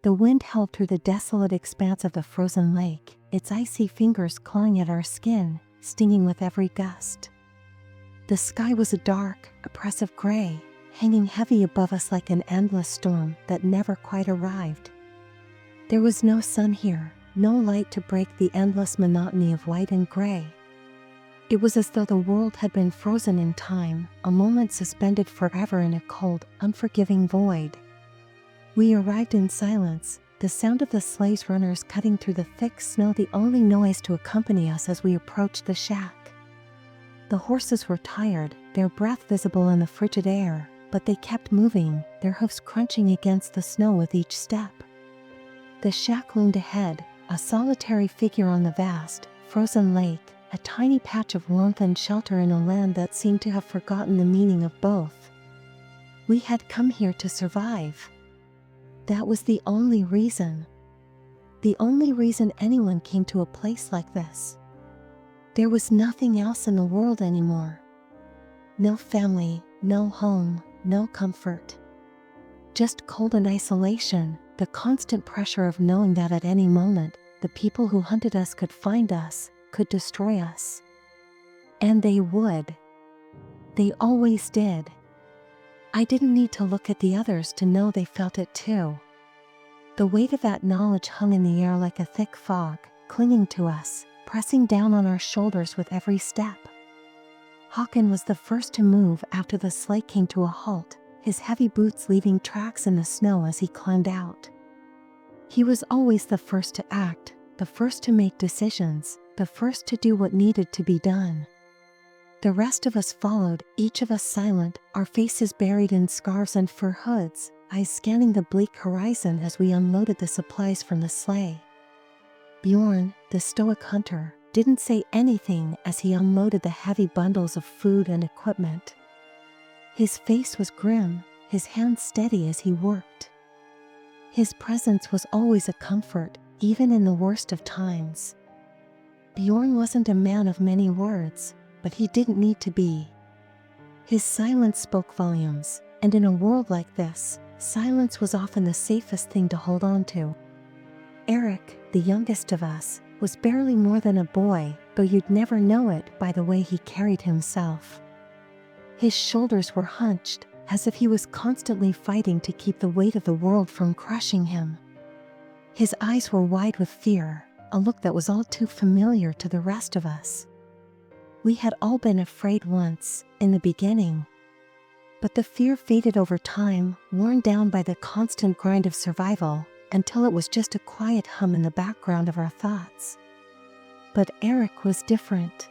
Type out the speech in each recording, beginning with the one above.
The wind howled through the desolate expanse of the frozen lake, its icy fingers clawing at our skin, stinging with every gust. The sky was a dark, oppressive gray, hanging heavy above us like an endless storm that never quite arrived. There was no sun here, no light to break the endless monotony of white and gray. It was as though the world had been frozen in time, a moment suspended forever in a cold, unforgiving void. We arrived in silence, the sound of the sleigh's runners cutting through the thick snow the only noise to accompany us as we approached the shack. The horses were tired, their breath visible in the frigid air, but they kept moving, their hoofs crunching against the snow with each step. The shack loomed ahead, a solitary figure on the vast, frozen lake, a tiny patch of warmth and shelter in a land that seemed to have forgotten the meaning of both. We had come here to survive. That was the only reason. The only reason anyone came to a place like this. There was nothing else in the world anymore. No family, no home, no comfort. Just cold and isolation, the constant pressure of knowing that at any moment, the people who hunted us could find us, could destroy us. And they would. They always did. I didn't need to look at the others to know they felt it too. The weight of that knowledge hung in the air like a thick fog, clinging to us, pressing down on our shoulders with every step. Håkon was the first to move after the sleigh came to a halt, his heavy boots leaving tracks in the snow as he climbed out. He was always the first to act, the first to make decisions, the first to do what needed to be done. The rest of us followed, each of us silent, our faces buried in scarves and fur hoods, eyes scanning the bleak horizon as we unloaded the supplies from the sleigh. Bjorn, the stoic hunter, didn't say anything as he unloaded the heavy bundles of food and equipment. His face was grim, his hands steady as he worked. His presence was always a comfort, even in the worst of times. Bjorn wasn't a man of many words, but he didn't need to be. His silence spoke volumes, and in a world like this, silence was often the safest thing to hold on to. Eric, the youngest of us, was barely more than a boy, though you'd never know it by the way he carried himself. His shoulders were hunched, as if he was constantly fighting to keep the weight of the world from crushing him. His eyes were wide with fear, a look that was all too familiar to the rest of us. We had all been afraid once, in the beginning. But the fear faded over time, worn down by the constant grind of survival, until it was just a quiet hum in the background of our thoughts. But Eric was different.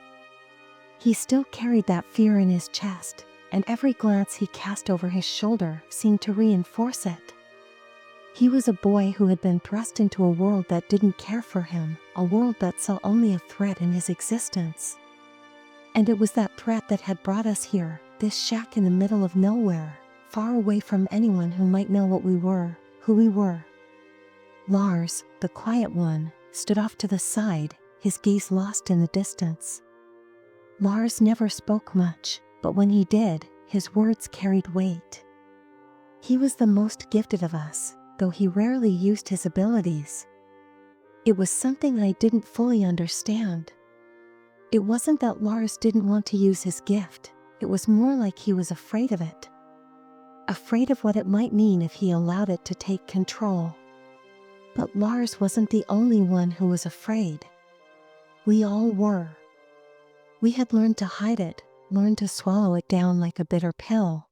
He still carried that fear in his chest, and every glance he cast over his shoulder seemed to reinforce it. He was a boy who had been thrust into a world that didn't care for him, a world that saw only a threat in his existence. And it was that threat that had brought us here, this shack in the middle of nowhere, far away from anyone who might know what we were, who we were. Lars, the quiet one, stood off to the side, his gaze lost in the distance. Lars never spoke much, but when he did, his words carried weight. He was the most gifted of us, though he rarely used his abilities. It was something I didn't fully understand. It wasn't that Lars didn't want to use his gift, it was more like he was afraid of it. Afraid of what it might mean if he allowed it to take control. But Lars wasn't the only one who was afraid. We all were. We had learned to hide it, learned to swallow it down like a bitter pill.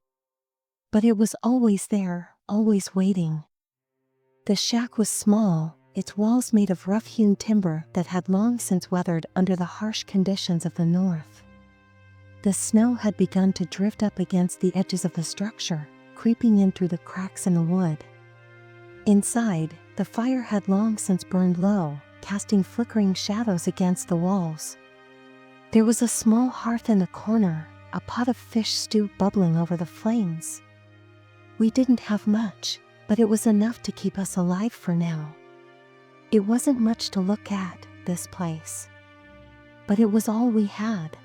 But it was always there, always waiting. The shack was small, its walls made of rough-hewn timber that had long since weathered under the harsh conditions of the north. The snow had begun to drift up against the edges of the structure, creeping in through the cracks in the wood. Inside, the fire had long since burned low, casting flickering shadows against the walls. There was a small hearth in the corner, a pot of fish stew bubbling over the flames. We didn't have much, but it was enough to keep us alive for now. It wasn't much to look at, this place. But it was all we had.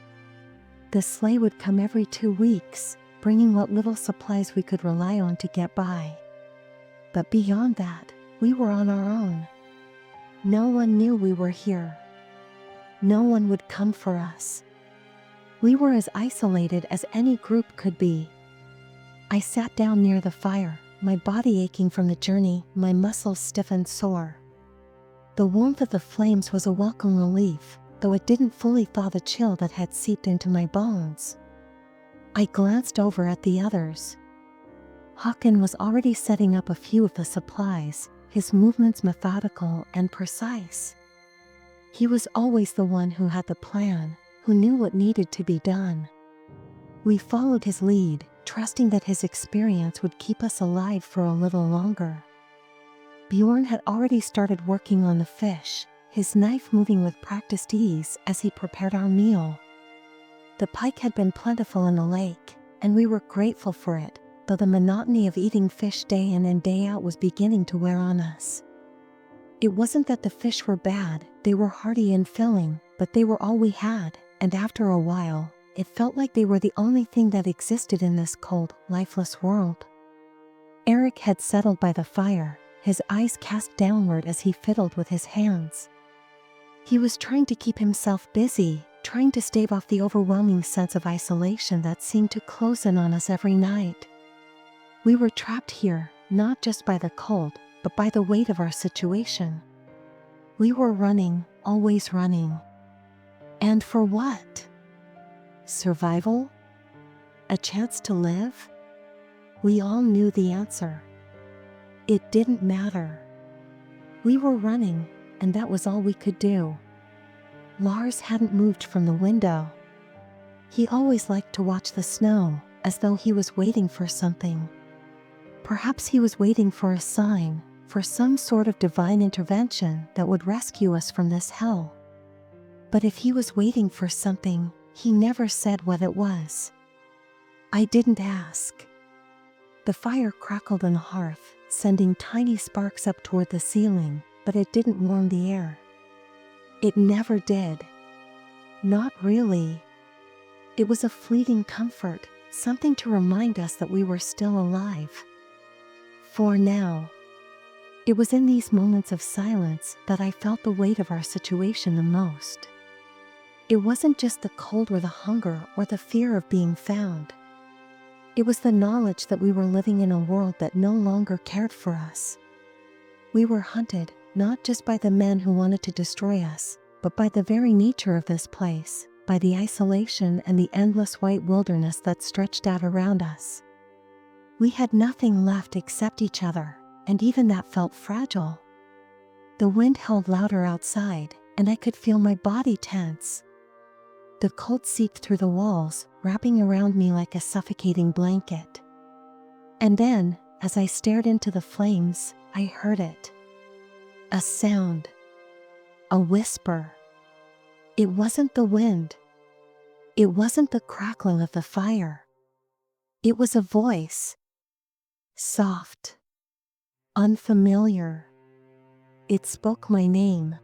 The sleigh would come every 2 weeks, bringing what little supplies we could rely on to get by. But beyond that, We were on our own. No one knew we were here. No one would come for us. We were as isolated as any group could be. I sat down near the fire, my body aching from the journey, my muscles stiff and sore. The warmth of the flames was a welcome relief, though it didn't fully thaw the chill that had seeped into my bones. I glanced over at the others. Håkon was already setting up a few of the supplies, his movements methodical and precise. He was always the one who had the plan, who knew what needed to be done. We followed his lead, trusting that his experience would keep us alive for a little longer. Bjorn had already started working on the fish, his knife moving with practiced ease as he prepared our meal. The pike had been plentiful in the lake, and we were grateful for it, though the monotony of eating fish day in and day out was beginning to wear on us. It wasn't that the fish were bad, they were hearty and filling, but they were all we had, and after a while, it felt like they were the only thing that existed in this cold, lifeless world. Eric had settled by the fire, his eyes cast downward as he fiddled with his hands. He was trying to keep himself busy, trying to stave off the overwhelming sense of isolation that seemed to close in on us every night. We were trapped here, not just by the cold, but by the weight of our situation. We were running, always running. And for what? Survival? A chance to live? We all knew the answer. It didn't matter. We were running, and that was all we could do. Lars hadn't moved from the window. He always liked to watch the snow, as though he was waiting for something. Perhaps he was waiting for a sign, for some sort of divine intervention that would rescue us from this hell. But if he was waiting for something, he never said what it was. I didn't ask. The fire crackled on the hearth, sending tiny sparks up toward the ceiling, but it didn't warm the air. It never did. Not really. It was a fleeting comfort, something to remind us that we were still alive. For now. It was in these moments of silence that I felt the weight of our situation the most. It wasn't just the cold or the hunger or the fear of being found. It was the knowledge that we were living in a world that no longer cared for us. We were hunted, not just by the men who wanted to destroy us, but by the very nature of this place, by the isolation and the endless white wilderness that stretched out around us. We had nothing left except each other, and even that felt fragile. The wind held louder outside, and I could feel my body tense. The cold seeped through the walls, wrapping around me like a suffocating blanket. And then, as I stared into the flames, I heard it. A sound. A whisper. It wasn't the wind. It wasn't the crackling of the fire. It was a voice. Soft. Unfamiliar. It spoke my name.